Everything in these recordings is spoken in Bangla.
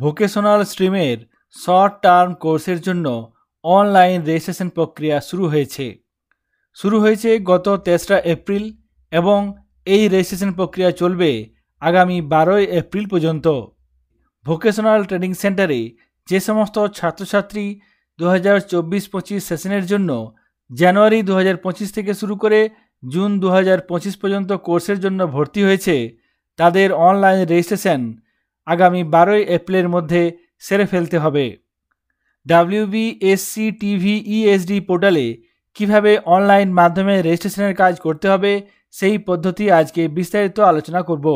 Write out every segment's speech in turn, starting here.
ভোকেশনাল স্ট্রিমের শর্ট টার্ম কোর্সের জন্য অনলাইন রেজিস্ট্রেশন প্রক্রিয়া শুরু হয়েছে গত 3রা এপ্রিল এবং এই রেজিস্ট্রেশন প্রক্রিয়া চলবে আগামী 12ই এপ্রিল পর্যন্ত। ভোকেশনাল ট্রেনিং সেন্টারে যে সমস্ত ছাত্রছাত্রী 2024-25 সেশনের জন্য জানুয়ারি 2025 থেকে শুরু করে জুন 2025 পর্যন্ত কোর্সের জন্য ভর্তি হয়েছে, তাদের অনলাইন রেজিস্ট্রেশন আগামী 12ই এপ্রিলের মধ্যে সেরে ফেলতে হবে। WBSCTVESD পোর্টালে কিভাবে অনলাইন মাধ্যমে রেজিস্ট্রেশনের কাজ করতে হবে সেই পদ্ধতি আজকে বিস্তারিত আলোচনা করব।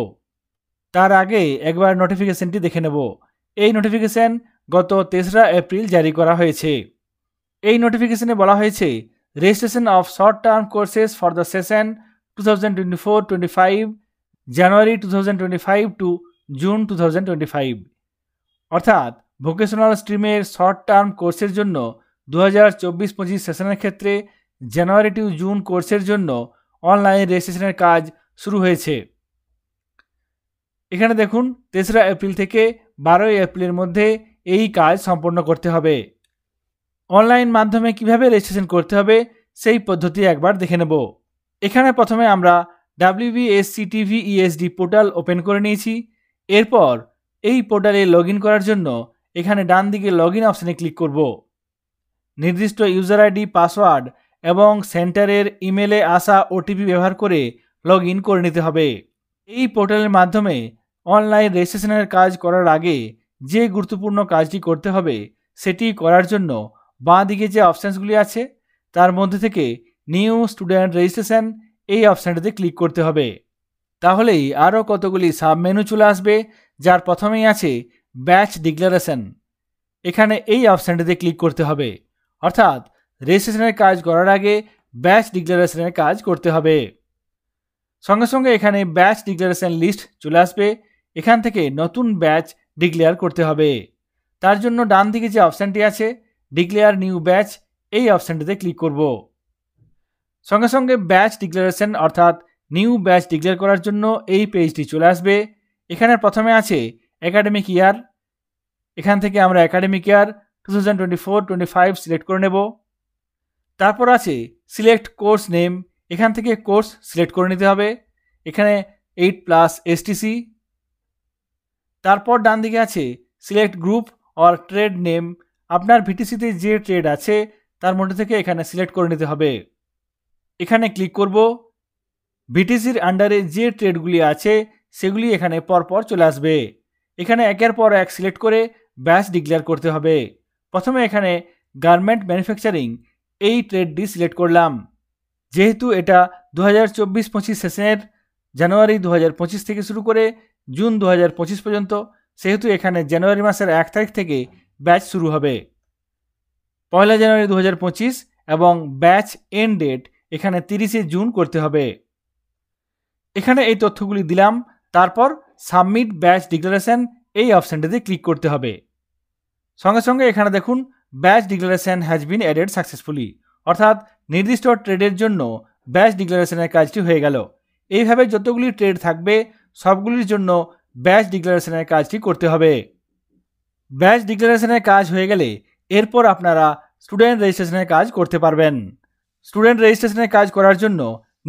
তার আগে একবার নোটিফিকেশনটি দেখে নেব। এই নোটিফিকেশন গত 3রা এপ্রিল জারি করা হয়েছে। এই নোটিফিকেশনে বলা হয়েছে registration of short term courses for the session 2024-25 January 2025 two June 2025, অর্থাৎ ভোকেশনাল স্ট্রিমের শর্ট টার্ম কোর্সের জন্য 2024-25 সেশনের ক্ষেত্রে জানুয়ারি টু জুন কোর্সের জন্য অনলাইন রেজিস্ট্রেশনের কাজ শুরু হয়েছে। এখানে দেখুন 3রা এপ্রিল থেকে 12ই এপ্রিলের মধ্যে এই কাজ সম্পন্ন করতে হবে। অনলাইন মাধ্যমে কিভাবে রেজিস্ট্রেশন করতে হবে সেই পদ্ধতি একবার দেখে নেব। এখানে প্রথমে আমরা WBSCTVESD পোর্টাল ওপেন করে নিয়েছি। এরপর এই পোর্টালে লগ ইন করার জন্য এখানে ডান দিকে লগ ইন অপশানে ক্লিক করব। নির্দিষ্ট ইউজার আইডি, পাসওয়ার্ড এবং সেন্টারের ইমেলে আসা ওটিপি ব্যবহার করে লগ ইন করে নিতে হবে। এই পোর্টালের মাধ্যমে অনলাইন রেজিস্ট্রেশনের কাজ করার আগে যে গুরুত্বপূর্ণ কাজটি করতে হবে সেটি করার জন্য বাঁ দিকে যে অপশানসগুলি আছে তার মধ্যে থেকে নিউ স্টুডেন্ট রেজিস্ট্রেশন এই অপশানটিতে ক্লিক করতে হবে। তাহলেই আরও কতগুলি সাব মেনু চলে আসবে, যার প্রথমেই আছে ব্যাচ ডিক্লারেশন। এখানে এই অপশানটিতে ক্লিক করতে হবে, অর্থাৎ রেজিস্ট্রেশনের কাজ করার আগে ব্যাচ ডিক্লারেশনের কাজ করতে হবে। সঙ্গে সঙ্গে এখানে ব্যাচ ডিক্লারেশন লিস্ট চলে আসবে। এখান থেকে নতুন ব্যাচ ডিক্লেয়ার করতে হবে। তার জন্য ডান দিকে যে অপশানটি আছে ডিক্লেয়ার নিউ ব্যাচ এই অপশানটিতে ক্লিক করব। সঙ্গে সঙ্গে ব্যাচ ডিক্লারেশন অর্থাৎ নিউ ব্যাচ ডিক্লেয়ার করার জন্য এই পেজটি চলে আসবে। এখানে প্রথমে আছে একাডেমিক ইয়ার। এখান থেকে আমরা একাডেমিক ইয়ার 2024-25 সিলেক্ট করে নেব। তারপর আছে সিলেক্ট কোর্স নেম। এখান থেকে কোর্স সিলেক্ট করে নিতে হবে। এখানে 8+ STC। তারপর ডান দিকে আছে select group or trade name. আপনার ভিটিসিতে যে ট্রেড আছে তার মধ্যে থেকে এখানে সিলেক্ট করে নিতে হবে। এখানে ক্লিক করব। ভিটিসির আন্ডারে যে ট্রেডগুলি আছে সেগুলি এখানে পরপর চলে আসবে। এখানে একের পর এক সিলেক্ট করে ব্যাচ ডিক্লেয়ার করতে হবে। প্রথমে এখানে গার্মেন্ট ম্যানুফ্যাকচারিং এই ট্রেডটি সিলেক্ট করলাম। যেহেতু এটা 2024-25 সেশনের জানুয়ারি 2025 থেকে শুরু করে জুন 2025 পর্যন্ত, সেহেতু এখানে জানুয়ারি মাসের 1 তারিখ থেকে ব্যাচ শুরু হবে। 1 জানুয়ারি 2025 এবং ব্যাচ এন্ড ডেট এখানে 30 জুন করতে হবে। এখানে এই তথ্যগুলি দিলাম। তারপর সাবমিট ব্যাচ ডিক্লারেশন এই অপশানটিতে ক্লিক করতে হবে। সঙ্গে সঙ্গে এখানে দেখুন batch declaration has been added successfully, অর্থাৎ নির্দিষ্ট ট্রেডের জন্য ব্যাচ ডিক্লারেশনের কাজটি হয়ে গেল। এইভাবে যতগুলি ট্রেড থাকবে সবগুলির জন্য ব্যাচ ডিক্লারেশনের কাজটি করতে হবে। ব্যাচ ডিক্লারেশনের কাজ হয়ে গেলে এরপর আপনারা স্টুডেন্ট রেজিস্ট্রেশনের কাজ করতে পারবেন। স্টুডেন্ট রেজিস্ট্রেশনের কাজ করার জন্য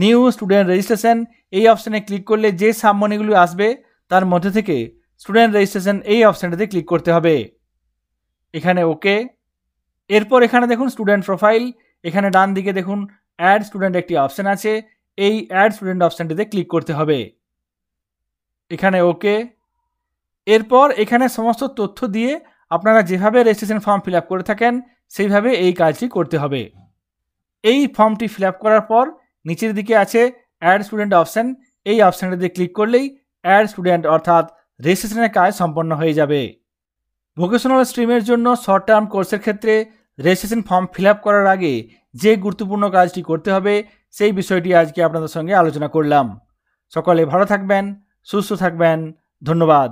নিউ স্টুডেন্ট রেজিস্ট্রেশন এই অপশানে ক্লিক করলে যে সাবমেনুগুলি আসবে তার মধ্যে থেকে স্টুডেন্ট রেজিস্ট্রেশন এই অপশানটিতে ক্লিক করতে হবে। এখানে ওকে। এরপর এখানে দেখুন স্টুডেন্ট প্রোফাইল। এখানে ডান দিকে দেখুন অ্যাড স্টুডেন্ট একটি অপশান আছে। এই অ্যাড স্টুডেন্ট অপশানটিতে ক্লিক করতে হবে। এখানে ওকে। এরপর এখানে সমস্ত তথ্য দিয়ে আপনারা যেভাবে রেজিস্ট্রেশন ফর্ম ফিল আপ করে থাকেন সেইভাবে এই কাজটি করতে হবে। এই ফর্মটি ফিল আপ করার পর নিচের দিকে আছে অ্যাড স্টুডেন্ট অপশান। এই অপশানটিতে ক্লিক করলেই অ্যাড স্টুডেন্ট অর্থাৎ রেজিস্ট্রেশনের কাজ সম্পন্ন হয়ে যাবে। ভোকেশনাল স্ট্রিমের জন্য শর্ট টার্ম কোর্সের ক্ষেত্রে রেজিস্ট্রেশন ফর্ম ফিল আপ করার আগে যে গুরুত্বপূর্ণ কাজটি করতে হবে সেই বিষয়টি আজকে আপনাদের সঙ্গে আলোচনা করলাম। সকলে ভালো থাকবেন, সুস্থ থাকবেন। ধন্যবাদ।